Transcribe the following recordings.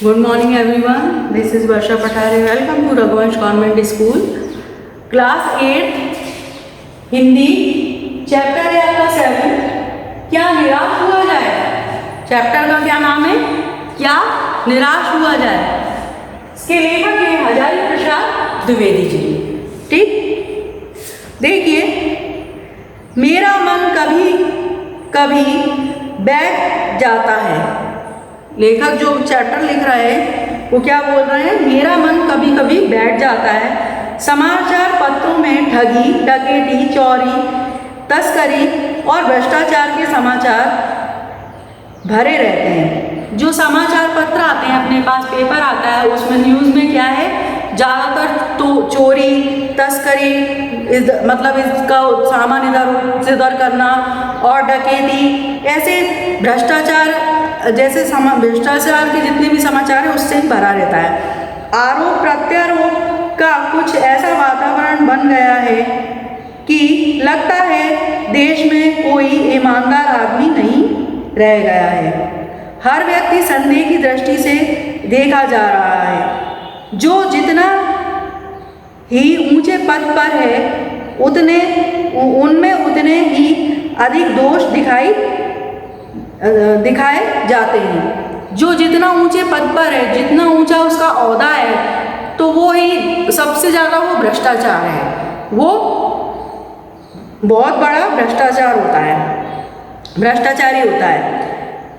Good morning everyone. This is Varsha Patare. Welcome to Raghuvansh Convent School. Class 8 Hindi chapter है आपका 7। क्या निराश हुआ जाए। चैप्टर का क्या नाम है? क्या निराश हुआ जाए। इसके लेखक हैं हजारी प्रसाद द्विवेदी जी। ठीक, देखिए, मेरा मन कभी कभी बैठ जाता है। लेखक जो चैप्टर लिख रहा है वो क्या बोल रहे हैं? मेरा मन कभी कभी बैठ जाता है। समाचार पत्रों में ठगी, डकैती, चोरी, तस्करी और भ्रष्टाचार के समाचार भरे रहते हैं। जो समाचार पत्र आते हैं, अपने पास पेपर आता है, उसमें न्यूज़ में क्या है? ज़्यादातर तो चोरी, तस्करी, मतलब इसका सामान इधर से उधर करना और डकैती, ऐसे भ्रष्टाचार, जैसे भ्रष्टाचार के जितने भी समाचार है उससे भरा रहता है। आरोप प्रत्यारोप का कुछ ऐसा वातावरण बन गया है कि लगता है देश में कोई ईमानदार आदमी नहीं रह गया है। हर व्यक्ति संदेह की दृष्टि से देखा जा रहा है। जो जितना ही ऊंचे पद पर है उनमें उतने ही अधिक दोष दिखाए जाते हैं। जो जितना ऊंचे पद पर है, जितना ऊंचा उसका ओहदा है, तो वो ही सबसे ज़्यादा वो भ्रष्टाचार है, वो बहुत बड़ा भ्रष्टाचार होता है, भ्रष्टाचारी होता है।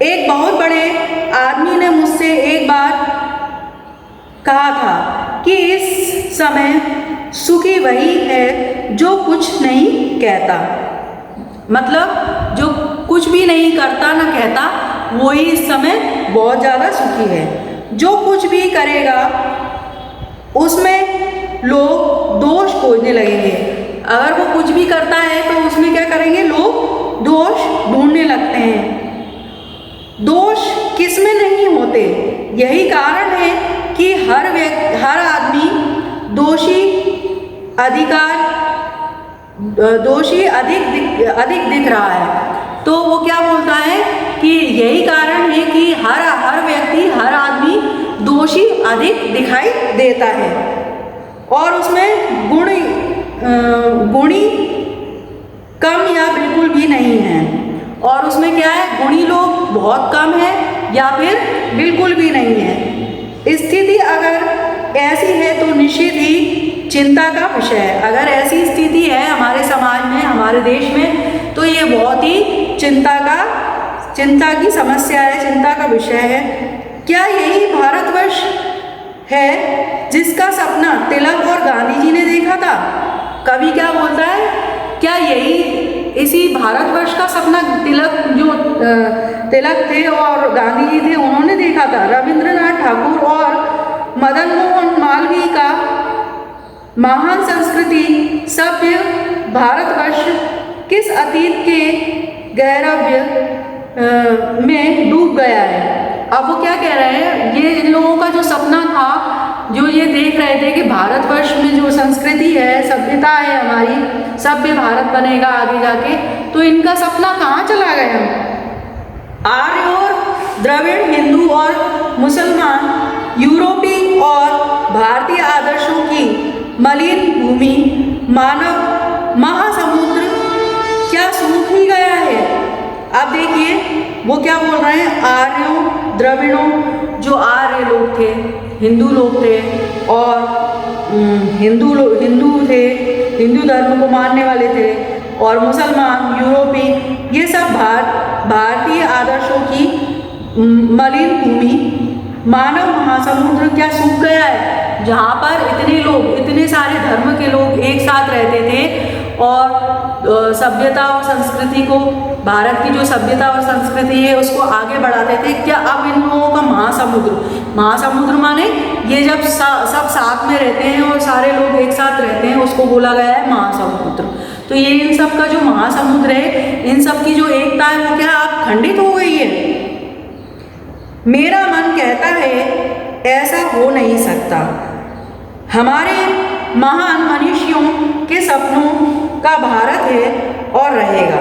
एक बहुत बड़े आदमी ने मुझसे एक बार कहा था कि इस समय सुखी वही है जो कुछ नहीं कहता। मतलब जो कुछ भी नहीं करता ना कहता, वही इस समय बहुत ज़्यादा सुखी है। जो कुछ भी करेगा उसमें लोग दोष खोजने लगेंगे। अगर वो कुछ भी करता है तो उसमें क्या करेंगे? लोग दोष ढूंढने लगते हैं। दोष किसमें नहीं होते? यही कारण है कि हर आदमी दोषी अधिक दिख रहा है। तो वो क्या बोलता है कि यही कारण है कि हर व्यक्ति, हर आदमी दोषी अधिक दिखाई देता है और उसमें गुणी कम या बिल्कुल भी नहीं है। और उसमें क्या है? गुणी लोग बहुत कम है या फिर बिल्कुल भी नहीं है। स्थिति अगर ऐसी है तो निश्चित ही चिंता का विषय है। अगर ऐसी स्थिति है हमारे समाज में, हमारे देश में, तो ये बहुत ही चिंता की समस्या है, चिंता का विषय है। क्या यही भारतवर्ष है जिसका सपना तिलक और गांधी जी ने देखा था? कवि क्या बोलता है? क्या यही इसी भारतवर्ष का सपना तिलक थे और गांधी जी थे, उन्होंने देखा था? रविंद्रनाथ ठाकुर और मदन मोहन मालवीय का महान संस्कृति सभ्य भारतवर्ष किस अतीत के गैरव्य में डूब गया है। अब वो क्या कह रहे हैं? ये इन लोगों का जो सपना था, जो ये देख रहे थे कि भारतवर्ष में जो संस्कृति है, सभ्यता है हमारी, सभ्य भारत बनेगा आगे जाके, तो इनका सपना कहाँ चला गया? आर्य और द्रविड़, हिंदू और मुसलमान, यूरोपीय और भारतीय आदर्शों की मलिन भूमि, मानव महासमुद्र क्या सूख ही गया है। अब देखिए वो क्या बोल रहे हैं? आर्यों, द्रविड़ों, जो आर्य लोग थे, हिंदू लोग थे और हिंदू थे, हिंदू धर्म को मानने वाले थे, और मुसलमान, यूरोपीय, ये सब भारतीय आदर्शों की मलिन भूमि, मानव महासमुद्र क्या सूख गया है। जहाँ पर इतने लोग, इतने सारे धर्म के लोग एक साथ रहते थे और सभ्यता और संस्कृति को, भारत की जो सभ्यता और संस्कृति है उसको आगे बढ़ाते थे। क्या अब इन लोगों का महासमुद्र माने ये जब सब साथ में रहते हैं और सारे लोग एक साथ रहते हैं, उसको बोला गया है महासमुद्र। तो ये इन सब का जो महासमुद्र है, इन सब की जो एकता है, वो क्या अब खंडित हो गई है। मेरा मन कहता है ऐसा हो नहीं सकता। हमारे महान मनुष्यों के सपनों का भारत है और रहेगा।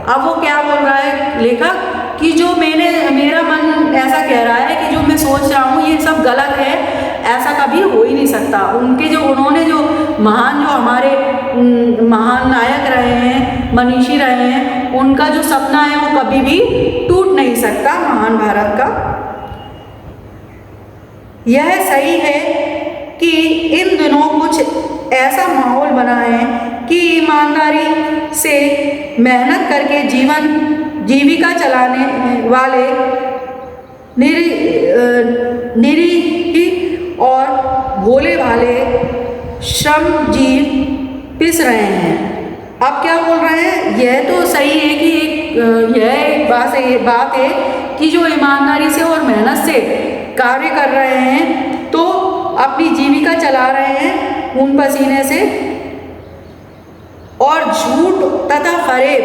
अब वो क्या बोल रहा है लेखक? कि जो मेरा मन ऐसा कह रहा है कि जो मैं सोच रहा हूँ ये सब गलत है, ऐसा कभी हो ही नहीं सकता। उन्होंने जो महान, जो हमारे महान नायक रहे हैं, मनीषी रहे हैं, उनका जो सपना है वो कभी भी टूट नहीं सकता महान भारत का। यह सही है कि इन दिनों कुछ ऐसा माहौल बना है कि ईमानदारी से मेहनत करके जीविका चलाने वाले निरीह और भोले भाले श्रमजीवी पिस रहे हैं। अब क्या बोल रहे हैं, यह तो सही है कि यह एक बात है कि जो ईमानदारी से और मेहनत से कार्य कर रहे हैं तो अपनी जीविका चला रहे हैं खून पसीने से, और झूठ तथा फरेब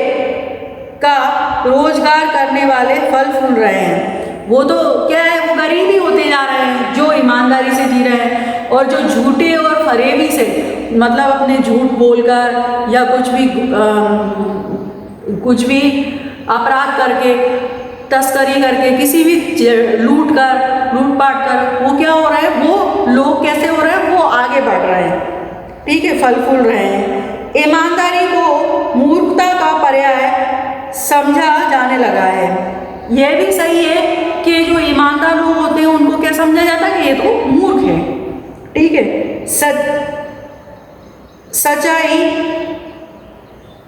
का रोजगार करने वाले फल फूल रहे हैं। वो तो क्या है, वो गरीब ही होते जा रहे हैं जो ईमानदारी से जी रहे हैं, और जो झूठे और फरेबी से मतलब अपने झूठ बोलकर या कुछ भी अपराध करके, तस्करी करके, किसी भी लूटपाट कर वो क्या हो रहा है, वो लोग कैसे हो रहे हैं, वो आगे बढ़ रहे हैं, ठीक है, फल फूल रहे हैं। ईमानदारी को मूर्खता का पर्याय समझा जाने लगा है। यह भी सही है कि जो ईमानदार लोग होते हैं उनको क्या समझा जाता है कि ये तो मूर्ख है, ठीक है। सच्चाई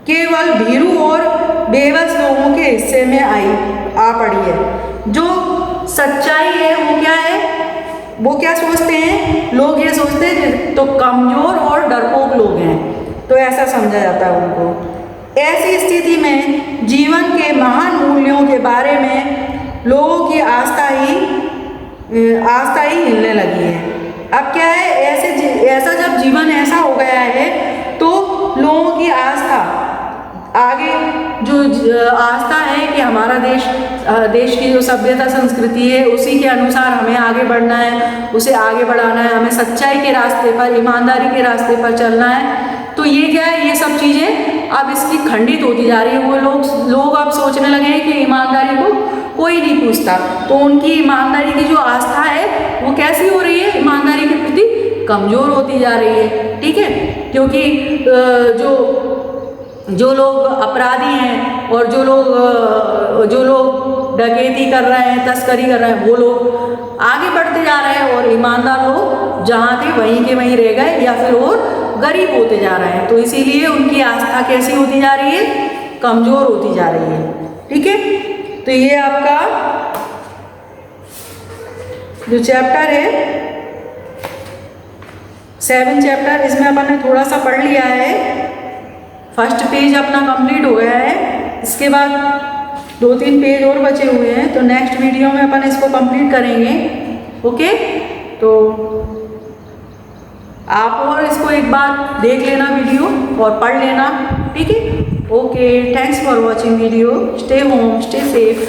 केवल भीरू और बेबस लोगों के हिस्से में आ पड़ी है। जो सच्चाई है वो क्या है, वो क्या सोचते हैं लोग, ये सोचते हैं तो कमजोर और डरपोक लोग हैं, तो ऐसा समझा जाता है उनको। ऐसी स्थिति में जीवन के महान मूल्यों के बारे में लोगों की आस्था ही हिलने लगी है। अब क्या है, ऐसा जब जीवन ऐसा हो गया है तो लोगों की आस्था आगे, जो आस्था है कि हमारा देश की जो सभ्यता संस्कृति है उसी के अनुसार हमें आगे बढ़ना है, उसे आगे बढ़ाना है, हमें सच्चाई के रास्ते पर, ईमानदारी के रास्ते पर चलना है। तो ये क्या है, ये सब चीज़ें अब इसकी खंडित होती जा रही है। वो लोग अब सोचने लगे हैं कि ईमानदारी को कोई नहीं पूछता, तो उनकी ईमानदारी की जो आस्था है वो कैसी हो रही है, ईमानदारी के प्रति कमज़ोर होती जा रही है, ठीक है। क्योंकि जो लोग अपराधी हैं और जो लोग डकैती कर रहे हैं, तस्करी कर रहे हैं, वो लोग आगे बढ़ते जा रहे हैं, और ईमानदार लोग जहाँ थे वहीं के वहीं रह गए या फिर और गरीब होते जा रहे हैं। तो इसीलिए उनकी आस्था कैसी होती जा रही है, कमज़ोर होती जा रही है, ठीक है। तो ये आपका जो चैप्टर है 7 चैप्टर, इसमें अपन ने थोड़ा सा पढ़ लिया है। फर्स्ट पेज अपना कंप्लीट हो गया है, इसके बाद 2-3 पेज और बचे हुए हैं, तो नेक्स्ट वीडियो में अपन इसको कंप्लीट करेंगे, ओके। तो आप और इसको एक बार देख लेना वीडियो और पढ़ लेना, ठीक है। Okay, thanks for watching video. Stay home, stay safe.